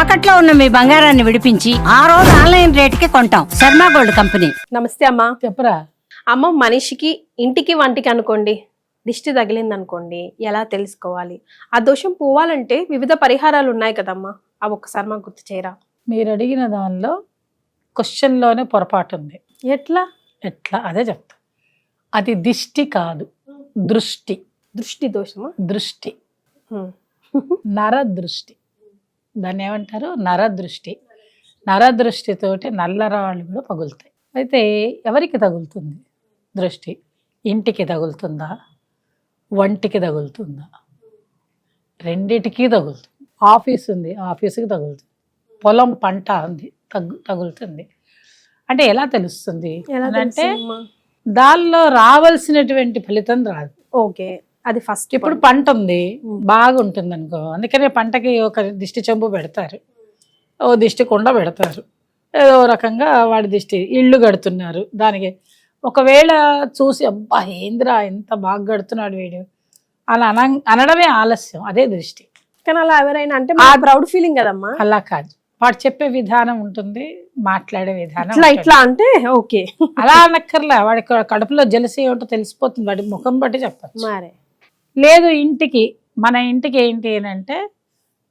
తాకట్లో ఉన్న మీ బంగారాన్ని విడిపించి ఆ రోజు ఆన్లైన్ రేటుకి కొంటాం. Sharma gold company. నమస్తే అమ్మా. చెప్పరా. అమ్మ, మనిషికి ఇంటికి వంటికి అనుకోండి దిష్టి తగిలింది అనుకోండి, ఎలా తెలుసుకోవాలి? ఆ దోషం పోవాలంటే వివిధ పరిహారాలు ఉన్నాయి కదమ్మా, అవి ఒక్కసారి మాకు గుర్తు చేయరా? మీరు అడిగిన దానిలో క్వశ్చన్లోనే పొరపాటు ఉంది. ఎట్లా? అదే చెప్తా. అది దిష్టి కాదు, దృష్టి. దృష్టి దోషమా? దృష్టి, నరదృష్టి. దాన్ని ఏమంటారు? నరదృష్టి. నరదృష్టితోటి నల్లరాళ్ళు కూడా పగులుతాయి. అయితే ఎవరికి తగులుతుంది దృష్టి? ఇంటికి తగులుతుందా, వంటికి తగులుతుందా? రెండిటికి తగులుతుంది. ఆఫీస్ ఉంది, ఆఫీస్కి తగులుతుంది. పొలం పంట ఉంది, తగులుతుంది. అంటే ఎలా తెలుస్తుంది అంటే దానిలో రావాల్సినటువంటి ఫలితం రాదు. ఓకే, అది ఫస్ట్. ఇప్పుడు పంట ఉంది, బాగుంటుంది అనుకో, అందుకనే పంటకి ఒక దిష్టి చెంబు పెడతారు, ఓ దిష్టి కుండ పెడతారు, ఏదో రకంగా వాడి దిష్టి. ఇల్లు కడుతున్నారు, దానికి ఒకవేళ చూసి అబ్బా ఏంద్రా ఎంత బాగా కడుతున్నాడు వీడు అలా అనడమే ఆలస్యం, అదే దృష్టి. కానీ అలా ఎవరైనా అంటే ప్రౌడ్ ఫీలింగ్ కదమ్మా. అలా కాదు, వాడు చెప్పే విధానం ఉంటుంది, మాట్లాడే విధానం ఇట్లా అంటే ఓకే. అలా అనక్కర్లా, వాడి కడుపులో జలసి ఏమిటో తెలిసిపోతుంది, వాడి ముఖం బట్టి చెప్పచ్చు. మరే లేదు, ఇంటికి, మన ఇంటికి ఏంటి అంటే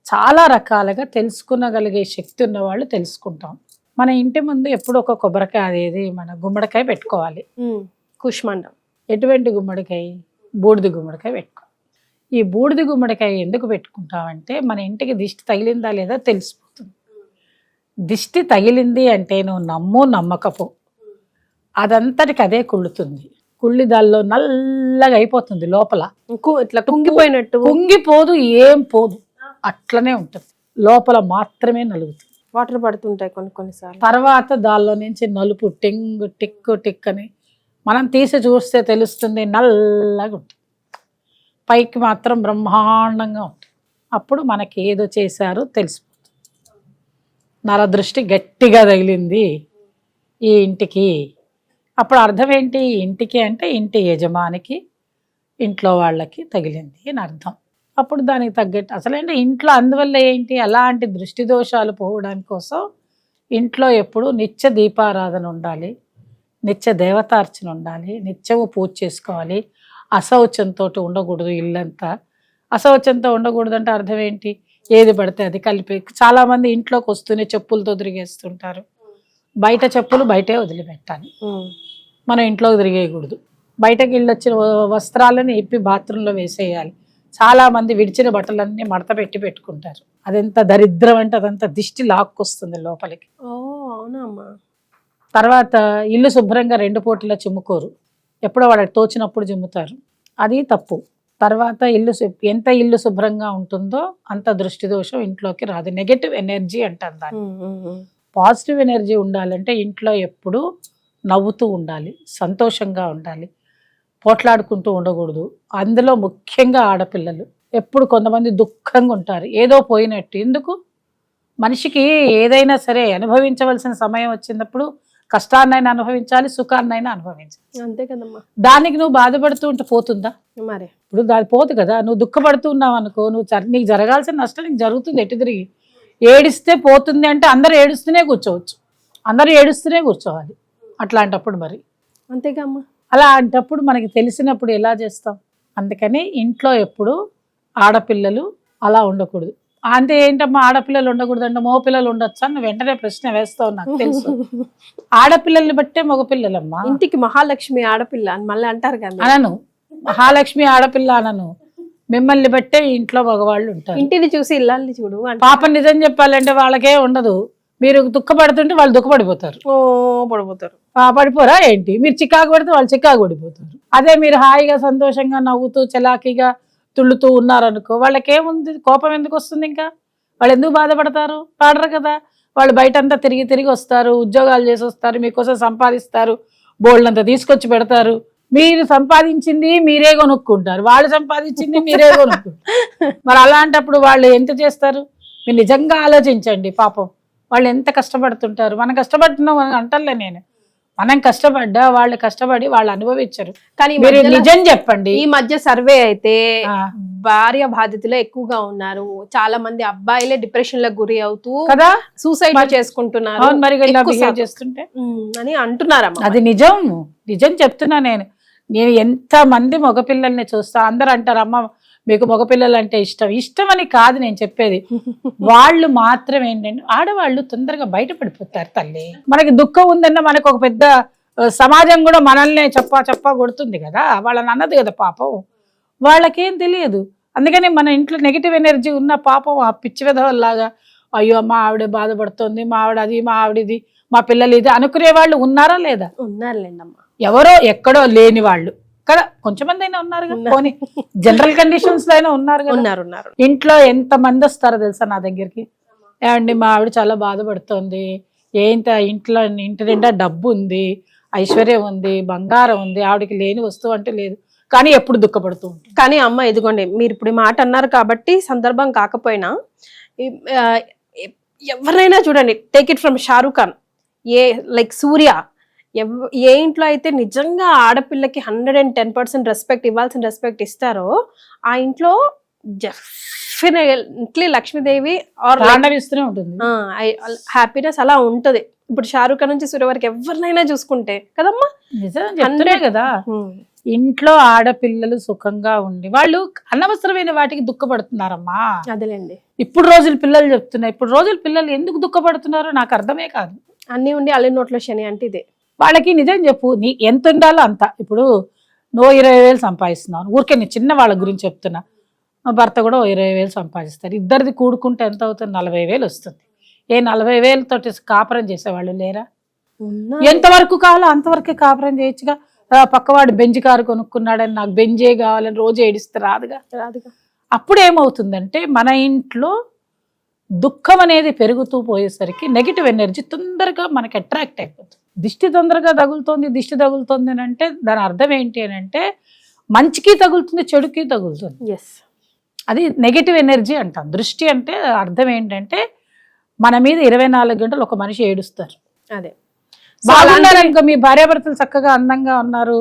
చాలా రకాలుగా తెలుసుకునగలిగే శక్తి ఉన్న వాళ్ళు తెలుసుకుంటాం. మన ఇంటి ముందు ఎప్పుడు ఒక కొబ్బరికాయ, అదేది మన గుమ్మడికాయ పెట్టుకోవాలి. కుష్మండం. ఎటువంటి గుమ్మడికాయ? బూడిద గుమ్మడికాయ పెట్టుకోవాలి. ఈ బూడిద గుమ్మడికాయ ఎందుకు పెట్టుకుంటామంటే మన ఇంటికి దిష్టి తగిలిందా లేదా తెలిసిపోతుంది. దిష్టి తగిలింది అంటే నువ్వు నమ్ము నమ్మకపో, అదంతటికి అదే కుళ్ళుతుంది. కుళ్ళి దానిలో నల్లగా అయిపోతుంది, లోపల ఇట్లా కుంగిపోయినట్టు. కుంగిపోదు, ఏం పోదు, అట్లనే ఉంటుంది. లోపల మాత్రమే నలుగుతుంది. వాటర్ పడుతుంటాయి కొన్నిసార్లు. తర్వాత దానిలో నుంచి నలుపు టెంగు టిక్కు టిక్ అని మనం తీసి చూస్తే తెలుస్తుంది, నల్లగా ఉంటుంది. పైకి మాత్రం బ్రహ్మాండంగా ఉంటుంది. అప్పుడు మనకి ఏదో చేశారో తెలిసిపోతుంది. నరదృష్టి గట్టిగా తగిలింది ఈ ఇంటికి. అప్పుడు అర్థం ఏంటి? ఇంటికి అంటే ఇంటి యజమానికి, ఇంట్లో వాళ్ళకి తగిలింది అని అర్థం. అప్పుడు దానికి తగ్గట్టు అసలంటే ఇంట్లో, అందువల్ల ఏంటి, అలాంటి దృష్టి దోషాలు పోవడానికి కోసం ఇంట్లో ఎప్పుడు నిత్య దీపారాధన ఉండాలి, నిత్య దేవతార్చన ఉండాలి, నిత్యము పూజ చేసుకోవాలి. అశౌచంతో ఉండకూడదు. ఇల్లంతా అశౌచంతో ఉండకూడదు అంటే అర్థం ఏంటి? ఏది పడితే అది కలిపి. చాలామంది ఇంట్లోకి వస్తూనే చెప్పులతో తిరిగేస్తుంటారు. బయట చెప్పులు బయటే వదిలిపెట్టాలి, మనం ఇంట్లోకి తిరిగేయకూడదు. బయటకు వెళ్ళి వచ్చిన వస్త్రాలను ఇప్పి బాత్రూంలో వేసేయాలి. చాలామంది విడిచిన బట్టలన్నీ మడత పెట్టి పెట్టుకుంటారు. అదెంత దరిద్రం అంటే అదంతా దిష్టి లాక్కొస్తుంది లోపలికి. అవునమ్మా. తర్వాత ఇల్లు శుభ్రంగా 2 పూటలా చిమ్ముకోరు, ఎప్పుడో వాడికి తోచినప్పుడు చిమ్ముతారు, అది తప్పు. తర్వాత ఎంత ఇల్లు శుభ్రంగా ఉంటుందో అంత దృష్టి దోషం ఇంట్లోకి రాదు. నెగటివ్ ఎనర్జీ అంటారు దాన్ని. పాజిటివ్ ఎనర్జీ ఉండాలంటే ఇంట్లో ఎప్పుడు నవ్వుతూ ఉండాలి, సంతోషంగా ఉండాలి, పోట్లాడుకుంటూ ఉండకూడదు. అందులో ముఖ్యంగా ఆడపిల్లలు ఎప్పుడు కొంతమంది దుఃఖంగా ఉంటారు, ఏదో పోయినట్టు. ఎందుకు? మనిషికి ఏదైనా సరే అనుభవించవలసిన సమయం వచ్చినప్పుడు కష్టాన్నైనా అనుభవించాలి, సుఖాన్నైనా అనుభవించాలి. అంతే కదమ్మా. దానికి నువ్వు బాధపడుతూ ఉంటే పోతుందా? మరి ఇప్పుడు దాని పోదు కదా. నువ్వు దుఃఖపడుతూ ఉన్నావు అనుకో, నీకు జరగాల్సిన నష్టం నీకు జరుగుతుంది. ఎటు తిరిగి ఏడిస్తే పోతుంది అంటే అందరూ ఏడుస్తూనే కూర్చోవచ్చు, అందరూ ఏడుస్తూనే కూర్చోవాలి. అట్లాంటప్పుడు మరి అంతేగా. అలాంటప్పుడు మనకి తెలిసినప్పుడు ఎలా చేస్తాం? అందుకని ఇంట్లో ఎప్పుడు ఆడపిల్లలు అలా ఉండకూడదు. అంటే ఏంటమ్మా ఆడపిల్లలు ఉండకూడదు అంటే మగపిల్లలు ఉండొచ్చా అని వెంటనే ప్రశ్న వేస్తావు, నాకు తెలుసు. ఆడపిల్లల్ని బట్టే మగపిల్లలమ్మా. ఇంటికి మహాలక్ష్మి ఆడపిల్ల అని మళ్ళీ అంటారు కదా. అనను, మహాలక్ష్మి ఆడపిల్ల అనను, మిమ్మల్ని బట్టే ఇంట్లో మగవాళ్ళు ఉంటారు. ఇంటిని చూసి ఇల్లాలని చూడు. పాప నిజం చెప్పాలంటే వాళ్ళకే ఉండదు. మీరు దుఃఖపడుతుంటే వాళ్ళు దుఃఖపడిపోతారు. పడిపోతారు. పడిపోరా ఏంటి? మీరు చికాకు పడితే వాళ్ళు చికాకు పడిపోతారు. అదే మీరు హాయిగా సంతోషంగా నవ్వుతూ చలాకీగా తుళ్ళుతూ ఉన్నారనుకో, వాళ్ళకేముంది, కోపం ఎందుకు వస్తుంది? ఇంకా వాళ్ళు ఎందుకు బాధపడతారు? పాడరు కదా. వాళ్ళు బయటంతా తిరిగి వస్తారు, ఉద్యోగాలు చేసి వస్తారు, మీకోసం సంపాదిస్తారు, బోల్డంతా తీసుకొచ్చి పెడతారు. మీరు సంపాదించింది మీరే కొనుక్కుంటారు, వాళ్ళు సంపాదించింది మీరే కొనుక్కుంటారు. మరి అలాంటప్పుడు వాళ్ళు ఎంత చేస్తారు? మీరు నిజంగా ఆలోచించండి. పాపం వాళ్ళు ఎంత కష్టపడుతుంటారు. మనం కష్టపడుతున్నాం అంటలే నేను, మనం కష్టపడ్డా వాళ్ళు కష్టపడి వాళ్ళు అనుభవించరు. కానీ ఈ మీరు మధ్యలో- నిజం చెప్పండి. ఈ మధ్య సర్వే అయితే ఆ, భార్య బాధితులు ఎక్కువగా ఉన్నారు. చాలా మంది అబ్బాయిలే డిప్రెషన్ లకు గురి అవుతూ కదా సూసైడ్ మరి- చేసుకుంటున్నారు అవును, మరి ఇలా ఎక్కువ బిహేవ్ శాతం. చేస్తుంటే అని అంటున్నారమ్మా. అది నిజం. నిజం చెప్తున్నా నేను. నేను ఎంత మంది మగపిల్లల్ని చూస్తా, అందరూ అంటారు అమ్మ మీకు మగపిల్లలు అంటే ఇష్టం. ఇష్టం అని కాదు నేను చెప్పేది. వాళ్ళు మాత్రం ఏంటంటే ఆడవాళ్ళు తొందరగా బయటపడిపోతారు తల్లి. మనకి దుఃఖం ఉందన్న మనకు ఒక పెద్ద సమాజం కూడా మనల్ని చెప్పా కొడుతుంది కదా, వాళ్ళని అన్నది కదా పాపం. వాళ్ళకేం తెలియదు. అందుకని మన ఇంట్లో నెగిటివ్ ఎనర్జీ ఉన్న పాపం ఆ పిచ్చి విధవల్లాగా అయ్యో మా ఆవిడ బాధపడుతుంది, మా ఆవిడ అది, మా ఆవిడది, మా పిల్లలు ఇది అనుకునే వాళ్ళు ఉన్నారా లేదా? ఉన్నారులేండమ్మా. ఎవరో ఎక్కడో లేని వాళ్ళు కదా కొంచెమంది అయినా ఉన్నారు కదా, పోనీ జనరల్ కండిషన్స్ లో అయినా ఉన్నారు కదా. ఉన్నారు. ఇంట్లో ఎంత మంది వస్తారో తెలుసా నా దగ్గరికి, ఏమండి మా ఆవిడ చాలా బాధపడుతోంది, ఇంట్లో ఇంటి నిండా డబ్బు ఉంది, ఐశ్వర్యం ఉంది, బంగారం ఉంది, ఆవిడకి లేని వస్తువు అంటే లేదు, కానీ ఎప్పుడు దుఃఖపడుతూ ఉంటుంది. కానీ అమ్మ ఇదిగోండి, మీరు ఇప్పుడు ఈ మాట అన్నారు కాబట్టి సందర్భం కాకపోయినా ఎవరైనా చూడండి, take it from Shahrukh Khan, like Surya, ఏ ఇంట్లో అయితే నిజంగా ఆడపిల్లకి 110% రెస్పెక్ట్ ఇవ్వాల్సిన రెస్పెక్ట్ ఇస్తారో ఆ ఇంట్లో డెఫినెట్లీ లక్ష్మీదేవి ఆర్ తాండవిస్తూనే ఉంటుంది. హ్యాపీనెస్ అలా ఉంటది. ఇప్పుడు షారూక్ ఖాన్ నుంచి సూర్య వరకు ఎవరినైనా చూసుకుంటే కదమ్మా. నిజం చెప్తున్నా కదా, ఇంట్లో ఆడపిల్లలు సుఖంగా ఉండి వాళ్ళు అనవసరమైన వాటికి దుఃఖపడుతున్నారమ్మా. అదేలేండి, ఇప్పుడు రోజుల పిల్లలు చెప్తున్నారు. ఇప్పుడు రోజుల పిల్లలు ఎందుకు దుఃఖపడుతున్నారో నాకు అర్థమే కాదు. అన్ని ఉండి అల్లి నోట్లో శని అంటే ఇదే. వాళ్ళకి నిజం చెప్పు, నీ ఎంత ఉండాలో అంత. ఇప్పుడు నువ్వు 20,000 సంపాదిస్తున్నావు, ఊరికే నేను చిన్న వాళ్ళ గురించి చెప్తున్నా. మా భర్త కూడా 20,000 సంపాదిస్తారు, ఇద్దరిది కూడుకుంటే ఎంత అవుతుంది? 40,000 వస్తుంది. 40,000 తోటి కాపురం చేసేవాళ్ళు లేరా? ఎంతవరకు కావాలో అంతవరకే కాపురం చేయొచ్చుగా. పక్కవాడు బెంజ్ కారు కొనుక్కున్నాడని నాకు బెంజే కావాలని రోజు ఏడిస్తే రాదుగా. అప్పుడు ఏమవుతుందంటే మన ఇంట్లో దుఃఖం అనేది పెరుగుతూ పోయేసరికి నెగిటివ్ ఎనర్జీ తొందరగా మనకి అట్రాక్ట్ అయిపోతుంది. దిష్టి తొందరగా దిష్టి తగులుతుంది అని అంటే దాని అర్థం ఏంటి అని అంటే మంచికి తగులుతుంది, చెడుకి తగులుతుంది. అది నెగిటివ్ ఎనర్జీ అంటాం. దృష్టి అంటే అర్థం ఏంటంటే మన మీద 24 గంటలు ఒక మనిషి ఏడుస్తారు. అదే బాగున్నారనుకో, మీ భార్యాభర్తలు చక్కగా అందంగా ఉన్నారు.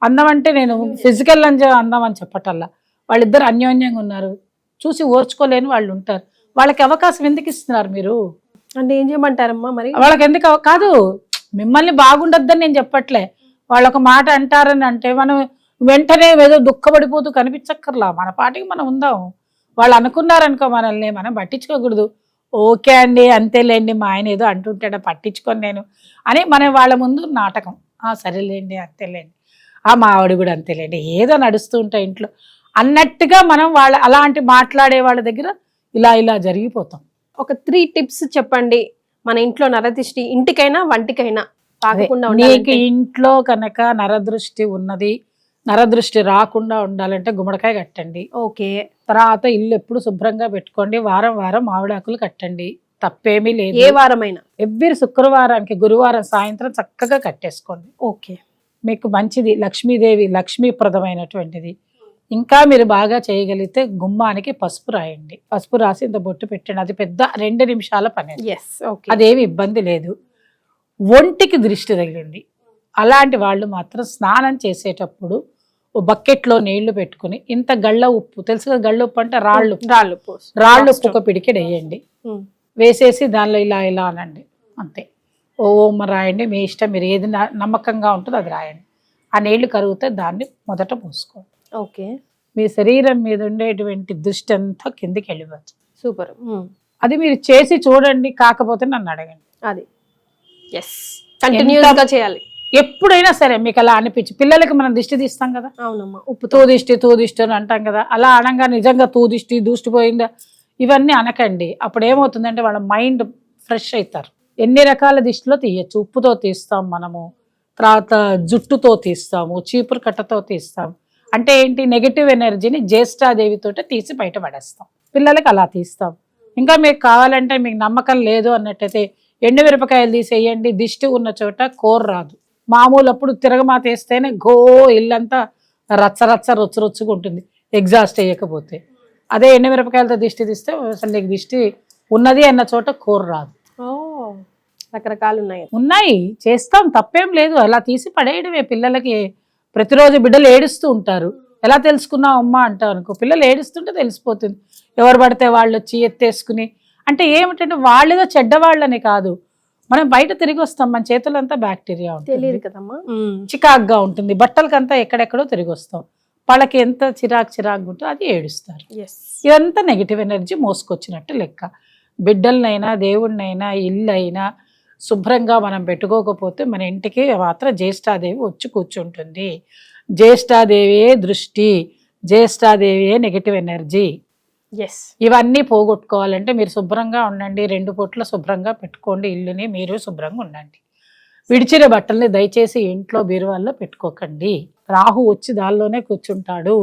అందం అంటే నేను ఫిజికల్ అందం అని చెప్పటల్లా, వాళ్ళిద్దరు అన్యోన్యంగా ఉన్నారు, చూసి ఓర్చుకోలేని వాళ్ళు ఉంటారు. వాళ్ళకి అవకాశం ఎందుకు ఇస్తున్నారు మీరు? అంటే ఏం చేయమంటారమ్మా మరి? వాళ్ళకి ఎందుకు కాదు, మిమ్మల్ని బాగుండొద్దని నేను చెప్పట్లే. వాళ్ళు ఒక మాట అంటారని అంటే మనం వెంటనే ఏదో దుఃఖపడిపోతూ కనిపించక్కర్లా, మన పాటికి మనం ఉందాం. వాళ్ళు అనుకున్నారనుకో మనల్ని, మనం పట్టించుకోకూడదు. ఓకే అండి అంతేలేండి, మా ఆయన ఏదో అంటుంటాడా పట్టించుకొని నేను అని మనం వాళ్ళ ముందు నాటకం. సరేలేండి అంతేలేండి, మా ఆవిడ కూడా అంతేలేండి, ఏదో నడుస్తూ ఉంటాయి ఇంట్లో అన్నట్టుగా మనం అలాంటి మాట్లాడే వాళ్ళ దగ్గర ఇలా జరిగిపోతాం. ఒక 3 టిప్స్ చెప్పండి, మన ఇంట్లో నరదృష్టి ఇంటికైనా వంటికైనా తాగకుండా నీకు ఇంట్లో కనుక నరదృష్టి ఉన్నది, నరదృష్టి రాకుండా ఉండాలంటే గుమ్మడికాయ కట్టండి. ఓకే. తర్వాత ఇల్లు ఎప్పుడు శుభ్రంగా పెట్టుకోండి, వారం మామిడాకులు కట్టండి, తప్పేమీ లేదు. ఏ వారమైనా ఎవ్రీ శుక్రవారానికి గురువారం సాయంత్రం చక్కగా కట్టేసుకోండి. ఓకే, మీకు మంచిది. లక్ష్మీదేవి లక్ష్మీప్రదమైనటువంటిది. ఇంకా మీరు బాగా చేయగలిగితే గుమ్మానికి పసుపు రాయండి. పసుపు రాసి ఇంత బొట్టు పెట్టండి. అది పెద్ద 2 నిమిషాల పని, అదేమి ఇబ్బంది లేదు. ఒంటికి దృష్టి తగిలింది అలాంటి వాళ్ళు మాత్రం స్నానం చేసేటప్పుడు బకెట్లో నీళ్లు పెట్టుకుని ఇంత గళ్ళ ఉప్పు, తెలుసు కదా గళ్ళ ఉప్పు అంటే రాళ్ళు ఉప్పు ఒక పిడికెడు వేయండి. వేసేసి దానిలో ఇలా అనండి, అంతే. ఓం రాయండి, మీ ఇష్టం, మీరు ఏది నమ్మకంగా ఉంటుందో అది రాయండి. ఆ నీళ్లు కరిగితే దాన్ని మొదట పోసుకోండి. ఓకే. మీ శరీరం మీద ఉండేటువంటి దృష్టి అంతా కిందికి వెళ్ళిపోవచ్చు. సూపర్. అది మీరు చేసి చూడండి, కాకపోతే నన్ను అడగండి. అది కంటిన్యూస్ గా చేయాలి. ఎప్పుడైనా సరే మీకు అలా అనిపించి, పిల్లలకి మనం దిష్టి తీస్తాం కదా, అవునమ్మా, ఉప్పు తూ దిష్టి అని అంటాం కదా, అలా అనగా నిజంగా దూష్టి పోయిందా ఇవన్నీ అనకండి. అప్పుడు ఏమవుతుందంటే వాళ్ళ మైండ్ ఫ్రెష్ అవుతారు. ఎన్ని రకాల దిష్టిలో తీయచ్చు. ఉప్పుతో తీస్తాం మనము, తర్వాత జుట్టుతో తీస్తాము, చీపురు కట్టతో తీస్తాం. అంటే ఏంటి, నెగిటివ్ ఎనర్జీని జ్యేష్ఠాదేవితో తీసి బయటపడేస్తాం. పిల్లలకి అలా తీస్తాం. ఇంకా మీకు కావాలంటే, మీకు నమ్మకం లేదు అన్నట్టయితే ఎండుమిరపకాయలు తీసేయండి. దిష్టి ఉన్న చోట కోర్ రాదు. మామూలు అప్పుడు తిరగమాత వేస్తేనే ఇల్లంతా రొచ్చుగా ఉంటుంది, ఎగ్జాస్ట్ వేయకపోతే. అదే ఎండుమిరపకాయలతో దిష్టి తీస్తే అసలు నీకు దిష్టి ఉన్నది అన్న చోట కోర్ రాదు. రకరకాలు ఉన్నాయి. ఉన్నాయి, చేస్తాం, తప్పేం లేదు. అలా తీసి పడేయడమే. పిల్లలకి ప్రతిరోజు బిడ్డలు ఏడుస్తూ ఉంటారు, ఎలా తెలుసుకున్నావు అమ్మా అంటావు అనుకో, పిల్లలు ఏడుస్తుంటే తెలిసిపోతుంది. ఎవరు పడితే వాళ్ళు వచ్చి ఎత్తేసుకుని, అంటే ఏమిటంటే వాళ్ళేదో చెడ్డవాళ్ళని కాదు, మనం బయట తిరిగి వస్తాం, మన చేతులంతా బ్యాక్టీరియా ఉంటుంది, తెలియదు కదమ్మా. చికాగ్గా ఉంటుంది, బట్టలకంతా ఎక్కడెక్కడో తిరిగి వస్తాం, వాళ్ళకి ఎంత చిరాకు ఉంటుందో అది ఏడుస్తారు. ఇదంతా నెగిటివ్ ఎనర్జీ మోసుకొచ్చినట్టు లెక్క. బిడ్డలనైనా దేవుడినైనా ఇల్లు అయినా శుభ్రంగా మనం పెట్టుకోకపోతే మన ఇంటికి మాత్రం జ్యేష్ఠాదేవి వచ్చి కూర్చుంటుంది. జ్యేష్ఠాదేవియే దృష్టి, జ్యేష్ఠాదేవియే నెగిటివ్ ఎనర్జీ. ఇవన్నీ పోగొట్టుకోవాలంటే మీరు శుభ్రంగా ఉండండి, 2 పూట్ల శుభ్రంగా పెట్టుకోండి, ఇల్లుని మీరు శుభ్రంగా ఉండండి. విడిచిన బట్టల్ని దయచేసి ఇంట్లో బీరువాల్లో పెట్టుకోకండి, రాహు వచ్చి దానిలోనే కూర్చుంటాడు.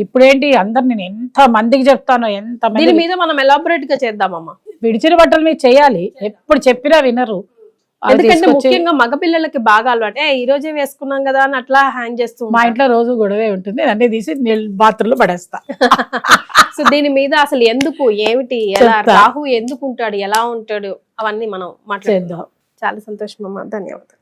ఇప్పుడేంటి అందరు నేను ఎంత మందికి చెప్తానో, ఎంత దీని మీద మనం ఎలాబొరేట్ గా చేద్దామమ్మా. విడిచిన బట్టలు మీరు చేయాలి, ఎప్పుడు చెప్పినా వినరు. ఎందుకంటే ముఖ్యంగా మగపిల్లలకి బాగా అలవాటు, ఈ రోజే వేసుకున్నాం కదా అని అట్లా హ్యాంగ్ చేస్తూ. మా ఇంట్లో రోజు గొడవే ఉంటుంది, అన్ని తీసి బాత్రూంలో పడేస్తా. సో దీని మీద అసలు ఎందుకు, ఏమిటి, ఎలా రాహు ఎందుకు ఉంటాడు, ఎలా ఉంటాడు, అవన్నీ మనం మాట్లాడదాం. చాలా సంతోషం అమ్మా, ధన్యవాదాలు.